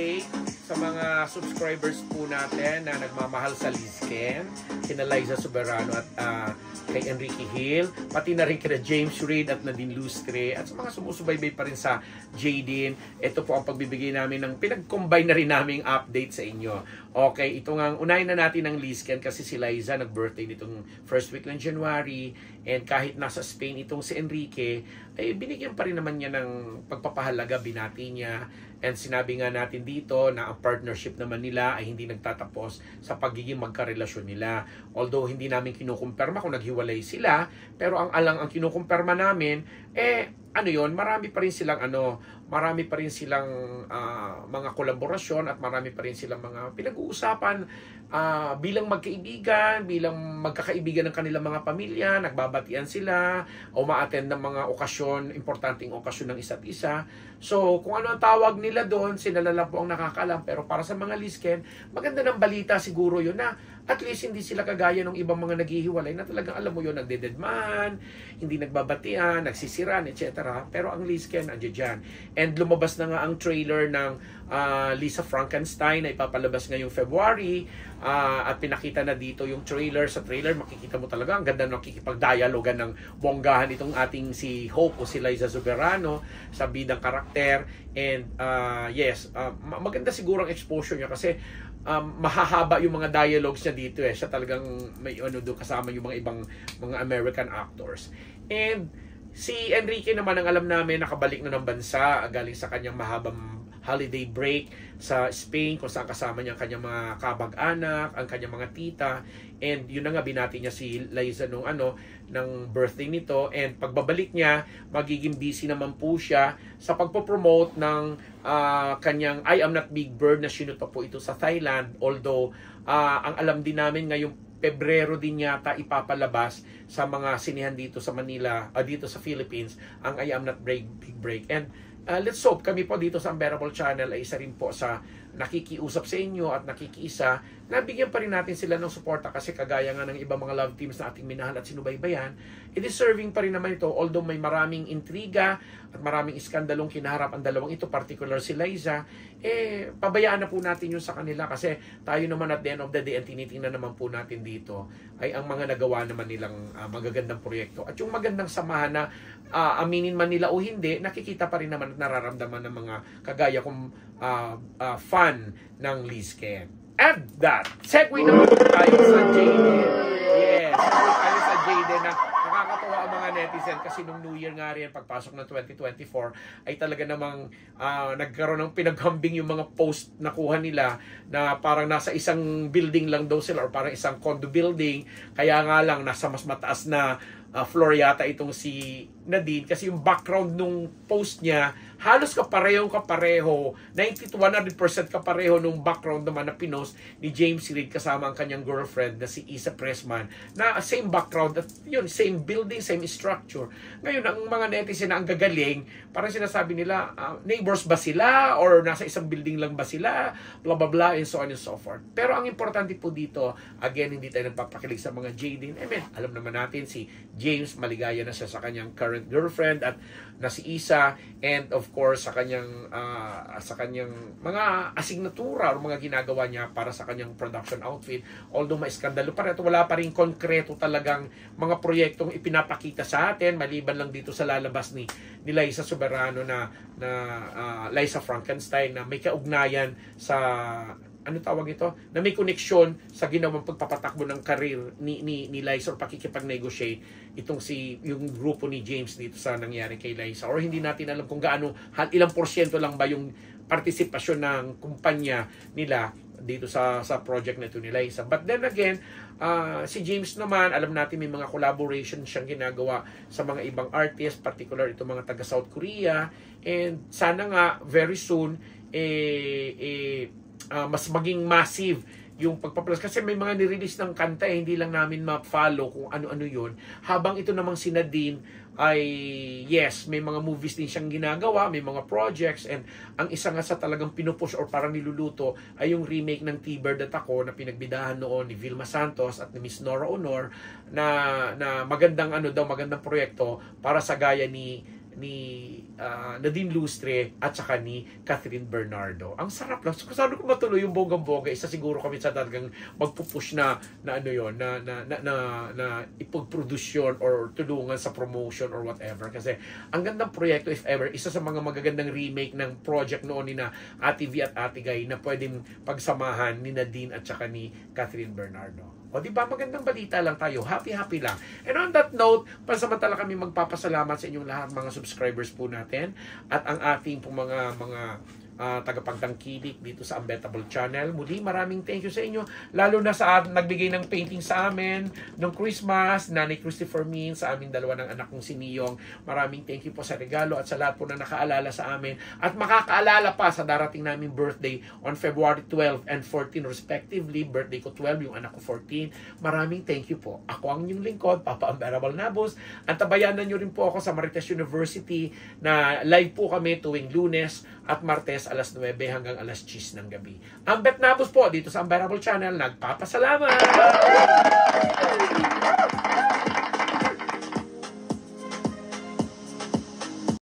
update sa mga subscribers po natin na nagmamahal sa Lizken, kina Liza Soberano at kay Enrique Hill, pati na rin kina James Reid at Nadine Lustre, at sa mga sumusubaybay pa rin sa Jadine. Ito po ang pagbibigay namin ng pinag-combine na rin naming update sa inyo. Okay, ito nga, unahin na natin ang Lizken kasi si Liza nag-birthday nitong first week ng January, and kahit nasa Spain itong si Enrique, ay binigyan pa rin naman niya ng pagpapahalaga, binati niya. And sinabi nga natin dito na ang partnership naman nila ay hindi nagtatapos sa pagiging magkarelasyon nila. Although hindi namin kinukumpirma kung naghiwalay sila, pero ang kinukumpirma namin, marami pa rin silang mga kolaborasyon at marami pa rin silang mga pinag-uusapan bilang magkaibigan, bilang magkakaibigan ng kanilang mga pamilya, nagbabatian sila, uma-attend ng mga okasyon, importanteng okasyon ng isa't isa. So, kung ano ang tawag nila doon, sila lang po ang nakakaalam. Pero para sa mga Lizken, maganda ng balita siguro yun na at least hindi sila kagaya ng ibang mga naghihiwalay na talagang alam mo yun, nagdededman, hindi nagbabatian, nagsisiran, etc. Pero ang Lizken, andyan dyan. And lumabas na nga ang trailer ng Lisa Frankenstein na ipapalabas ngayong February, at pinakita na dito yung trailer. Sa trailer, makikita mo talaga ang ganda ng kikipag-dialogan ng bonggahan itong ating si Hope o si Liza Soberano sa bidang karakter. And maganda siguro ang exposure niya kasi mahahaba yung mga dialogues niya dito Siya talagang may doon kasama yung mga ibang mga American actors. And si Enrique naman, ang alam namin, nakabalik na ng bansa galing sa kanyang mahabang holiday break sa Spain, kung saan kasama niya ang kanyang mga kabag-anak, ang kanyang mga tita. And yun na nga, binati niya si Liza ng birthday nito. And pagbabalik niya, magiging busy naman po siya sa pagpo-promote ng kanyang I Am Not Big Bird na shoot pa po ito sa Thailand. Although, ang alam din namin ngayong Pebrero din yata ipapalabas sa mga sinihan dito sa Manila, dito sa Philippines, ang I Am Not Big Break. And let's hope kami po dito sa Unbearable Channel ay isa rin po sa nakikiusap sa inyo at nakikiisa na bigyan pa rin natin sila ng suporta, kasi kagaya nga ng ibang mga love teams na ating minahal at sinubaybayan, deserving pa rin naman ito. Although may maraming intriga at maraming iskandalong kinaharap ang dalawang ito, particular si Liza, pabayaan na po natin yun sa kanila, kasi tayo naman at the end of the day, ang tinitingnan naman po natin dito ay ang mga nagawa naman nilang magagandang proyekto at yung magandang samahan na aminin man nila o hindi, nakikita pa rin naman at nararamdaman ng mga kagaya kong fan ng Lizken. And that, segue naman tayo sa Jadine. Yes, segue tayo sa Jadine na nakakatawa ang mga netizen kasi nung New Year nga rin, pagpasok ng 2024, ay talaga namang nagkaroon ng pinaghambing yung mga post na kuha nila na parang nasa isang building lang daw sila or parang isang condo building. Kaya nga lang, nasa mas mataas na floor yata itong si Nadine, kasi yung background nung post niya halos kapareho 90 to 100% kapareho nung background naman na pinost ni James Reid kasama ang kanyang girlfriend na si Isa Pressman, na same background at yun, same building, same structure. Ngayon ang mga netizen na ang gagaling, parang sinasabi nila neighbors ba sila or nasa isang building lang ba sila, blah blah blah and so on and so forth. Pero ang importante po dito, again, hindi tayo nagpapakilig sa mga Jadine. Alam naman natin si James, maligaya na siya sa kanyang current girlfriend at na si Isa, and of course sa kanyang mga asignatura o mga ginagawa niya para sa kanyang production outfit. Although maiskandalo pa rin at wala pa rin konkreto talagang mga proyektong ipinapakita sa atin, maliban lang dito sa lalabas ni Liza Soberano na Lisa Frankenstein na may kaugnayan sa na may koneksyon sa ginawang pagpapatakbo ng karir ni Liza or pakikipag-negotiate yung grupo ni James dito sa nangyari kay Liza. Or hindi natin alam kung gaano, ilang porsyento lang ba yung partisipasyon ng kumpanya nila dito sa project na ito ni Liza. But then again, si James naman, alam natin may mga collaboration siyang ginagawa sa mga ibang artists, particular ito mga taga South Korea, and sana nga very soon mas maging massive yung pagpapalas. Kasi may mga nirelease ng kanta, hindi lang namin ma-follow kung ano-ano yun. Habang ito namang si Nadine ay, yes, may mga movies din siyang ginagawa, may mga projects, and ang isa nga sa talagang pinupush or parang niluluto ay yung remake ng T-Bird at Ako na pinagbidahan noon ni Vilma Santos at ni Miss Nora Honor na magandang magandang proyekto para sa gaya ni Nadine Lustre at saka ni Catherine Bernardo. Ang sarap lang. So, kung saan ko matuloy yung bonggang-bongga, isa siguro kami sa talagang magpupush na ipag-produce yun or tulungan sa promotion or whatever. Kasi ang gandang proyekto, if ever, isa sa mga magagandang remake ng project noon ni na Ate V at Ate Guy na pwedeng pagsamahan ni Nadine at saka ni Catherine Bernardo. O di ba, magandang balita lang tayo. Happy lang. And on that note, pansamantala kami magpapasalamat sa inyong lahat, mga subscribers po natin at ang ating po mga tagapagtangkilik dito sa Unbettable Channel. Muli, maraming thank you sa inyo. Lalo na sa nagbigay ng painting sa amin ng Christmas, Nanay Christopher Min, sa aming dalawa ng anak kong si Niyong. Maraming thank you po sa regalo at sa lahat po na nakaalala sa amin. At makakaalala pa sa darating naming birthday on February 12 and 14 respectively. Birthday ko 12, yung anak ko 14. Maraming thank you po. Ako ang inyong lingkod, Papa Unbearable Nabos. At tabayanan nyo rin po ako sa Marites University na live po kami tuwing Lunes at Martes alas 9 hanggang alas 10 ng gabi. Ang Bet Nabos po dito sa Unbearable Channel, nagpapasalamat!